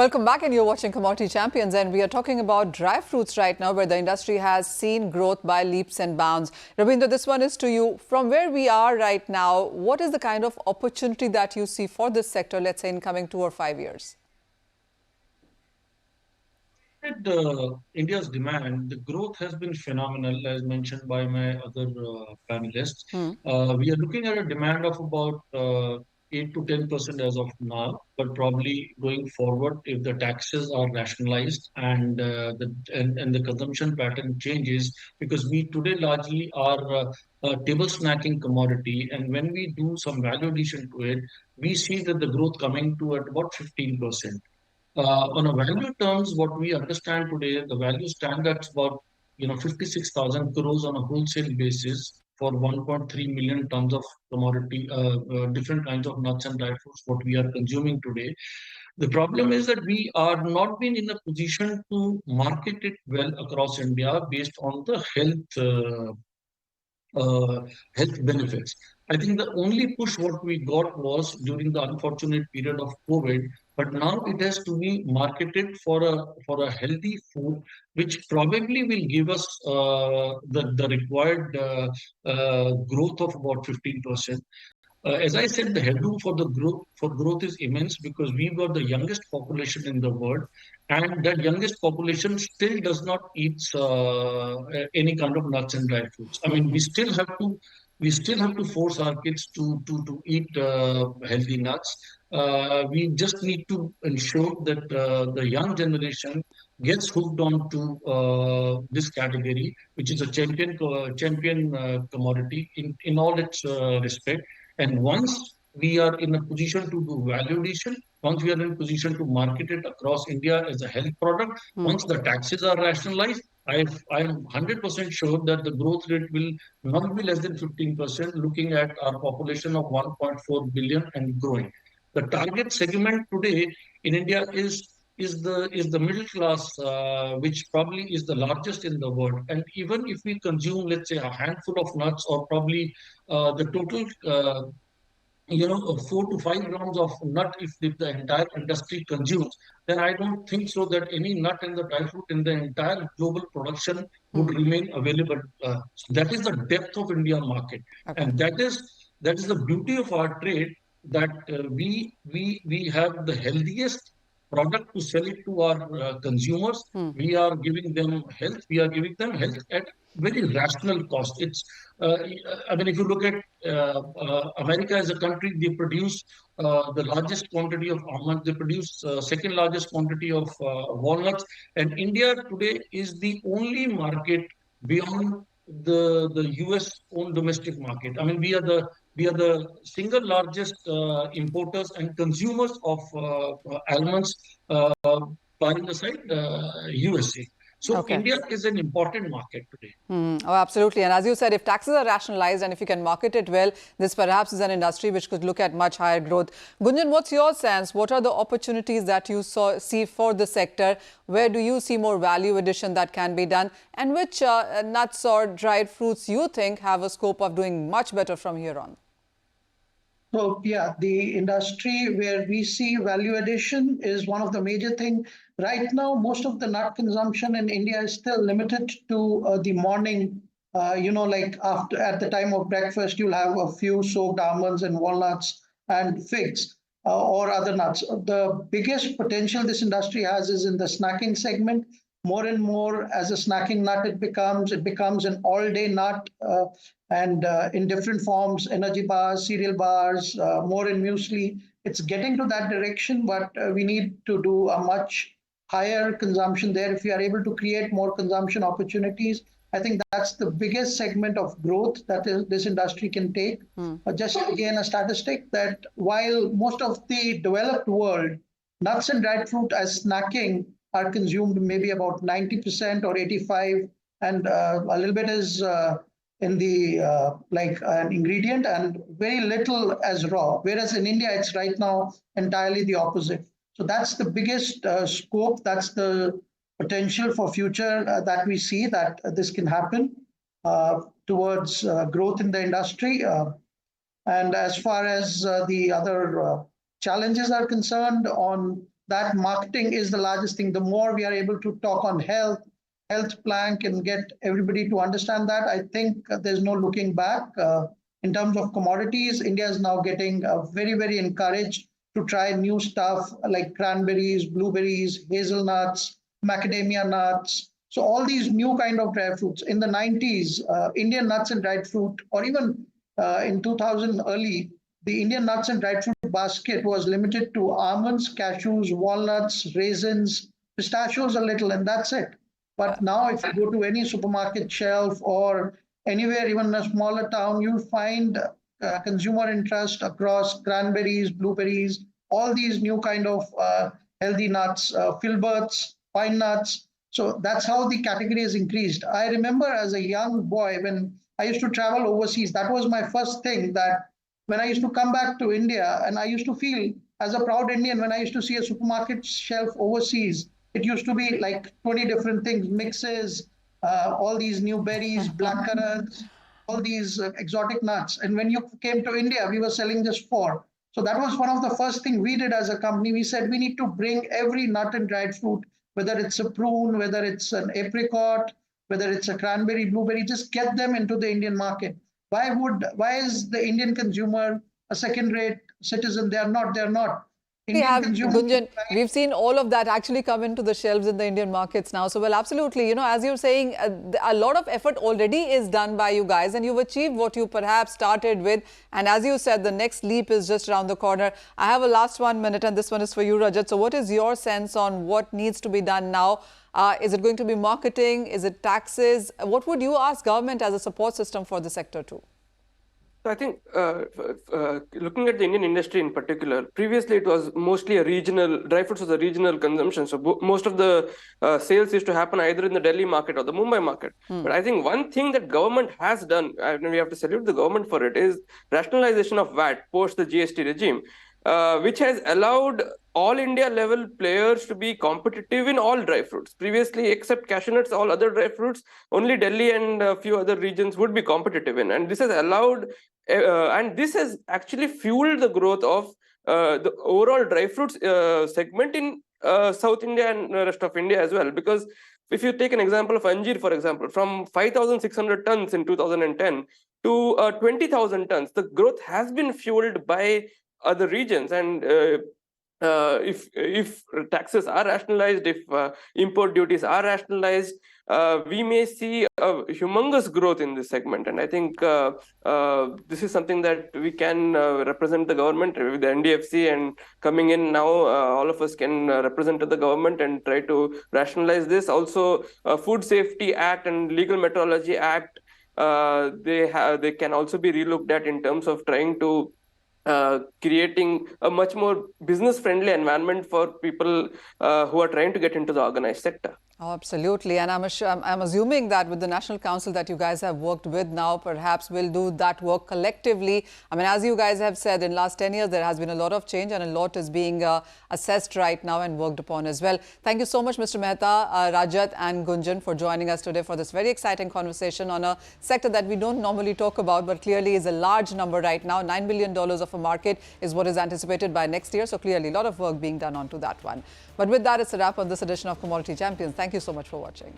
Welcome back, and you're watching Commodity Champions, and we are talking about dry fruits right now, where the industry has seen growth by leaps and bounds. Ravindra, this one is to you. From where we are right now, what is the kind of opportunity that you see for this sector, let's say in coming 2 or 5 years? India's demand, the growth has been phenomenal, as mentioned by my other panelists. We are looking at a demand of about 8 to 10% as of now, but probably going forward, if the taxes are rationalized and the consumption pattern changes, because we today largely are a table snacking commodity, and when we do some value addition to it, we see that the growth coming to at about 15%. On a value terms, what we understand today, the value stands at about 56,000 crores on a wholesale basis for 1.3 million tons of commodity, different kinds of nuts and dry fruits, what we are consuming today. The problem is that we are not been in a position to market it well across India based on the health benefits. I think the only push what we got was during the unfortunate period of COVID, but now it has to be marketed for a healthy food, which probably will give us the required growth of about 15%. As I said, the headroom for the growth is immense because we've got the youngest population in the world, and that youngest population still does not eat any kind of nuts and dry fruits. I mean, we still have to force our kids to eat healthy nuts. We just need to ensure that the young generation gets hooked on to this category, which is a champion commodity in all its respect. And once we are in a position to do value addition, once we are in a position to market it across India as a health product, once the taxes are rationalized, I'm 100% sure that the growth rate will not be less than 15%, looking at our population of 1.4 billion and growing. The target segment today in India is the middle class, which probably is the largest in the world. And even if we consume, let's say, a handful of nuts, or probably the total 4 to 5 grams of nut, if the entire industry consumes, then I don't think so that any nut and the dry fruit in the entire global production would remain available. So that is the depth of India market. Okay. And that is the beauty of our trade, that we have the healthiest product to sell it to our consumers. We are giving them health. We are giving them health at very rational cost. It's, I mean, if you look at America as a country, they produce the largest quantity of almonds. They produce second largest quantity of walnuts. And India today is the only market beyond the US own domestic market. I mean, we are the single largest importers and consumers of almonds by the side USA. So okay. India is an important market today. Oh, absolutely. And as you said, if taxes are rationalized and if you can market it well, this perhaps is an industry which could look at much higher growth. Gunjan, what's your sense? What are the opportunities that you see for the sector? Where do you see more value addition that can be done? And which nuts or dried fruits you think have a scope of doing much better from here on? So, yeah, the industry where we see value addition is one of the major things. Right now, most of the nut consumption in India is still limited to the morning. Like at the time of breakfast, you'll have a few soaked almonds and walnuts and figs or other nuts. The biggest potential this industry has is in the snacking segment. More and more, as a snacking nut, it becomes an all-day nut, and in different forms, energy bars, cereal bars, more in muesli. It's getting to that direction, but we need to do a much higher consumption there. If we are able to create more consumption opportunities, I think that's the biggest segment of growth that this industry can take. Just again, a statistic that while most of the developed world, nuts and dried fruit as snacking are consumed maybe about 90% or 85%, and a little bit is in the like an ingredient, and very little as raw. Whereas in India, it's right now entirely the opposite. So that's the biggest scope. That's the potential for future that we see that this can happen towards growth in the industry. And as far as the other challenges are concerned on that marketing is the largest thing. The more we are able to talk on health plank and get everybody to understand that, I think there's no looking back. In terms of commodities, India is now getting very, very encouraged to try new stuff like cranberries, blueberries, hazelnuts, macadamia nuts. So all these new kind of dry fruits. In the 90s, Indian nuts and dried fruit, or even in 2000 early, the Indian nuts and dried fruit basket was limited to almonds, cashews, walnuts, raisins, pistachios a little, and that's it. But now if you go to any supermarket shelf or anywhere, even in a smaller town, you'll find consumer interest across cranberries, blueberries, all these new kind of healthy nuts, filberts, pine nuts. So that's how the category has increased. I remember as a young boy, when I used to travel overseas, that was my first thing, that when I used to come back to India, and I used to feel as a proud Indian, when I used to see a supermarket shelf overseas, it used to be like 20 different things, mixes, all these new berries, blackcurrants, all these exotic nuts. And when you came to India, we were selling just 4. So that was one of the first things we did as a company. We said we need to bring every nut and dried fruit, whether it's a prune, whether it's an apricot, whether it's a cranberry, blueberry, just get them into the Indian market. Why is the Indian consumer a second-rate citizen? They're not. Gunjan, we've seen all of that actually come into the shelves in the Indian markets now. So, well, absolutely, as you're saying, a lot of effort already is done by you guys, and you've achieved what you perhaps started with. And as you said, the next leap is just around the corner. I have a last 1 minute, and this one is for you, Rajat. So what is your sense on what needs to be done now? Is it going to be marketing? Is it taxes? What would you ask government as a support system for the sector too? So I think looking at the Indian industry in particular, previously it was mostly a regional, dry fruits was a regional consumption. So most of the sales used to happen either in the Delhi market or the Mumbai market. But I think one thing that government has done, and we have to salute the government for it, is rationalization of VAT post the GST regime, which has allowed all India level players to be competitive in all dry fruits. Previously, except cashew nuts, all other dry fruits, only Delhi and a few other regions would be competitive in. And this has allowed, and this has actually fueled the growth of the overall dry fruits segment in South India and the rest of India as well. Because if you take an example of Anjeer, for example, from 5,600 tons in 2010 to 20,000 tons, the growth has been fueled by other regions. And if taxes are rationalized, if import duties are rationalized, we may see a humongous growth in this segment. And I think this is something that we can represent the government with the NDFC, and coming in now, all of us can represent the government and try to rationalize this. Also, Food Safety Act and Legal Metrology Act, they can also be relooked at in terms of trying to creating a much more business-friendly environment for people who are trying to get into the organized sector. Oh, absolutely. And I'm assuming that with the National Council that you guys have worked with now, perhaps we'll do that work collectively. I mean, as you guys have said, in last 10 years, there has been a lot of change and a lot is being assessed right now and worked upon as well. Thank you so much, Mr. Mehta, Rajat and Gunjan, for joining us today for this very exciting conversation on a sector that we don't normally talk about, but clearly is a large number right now. $9 billion of a market is what is anticipated by next year. So clearly a lot of work being done onto that one. But with that, it's a wrap on this edition of Commodity Champions. Thank you so much for watching.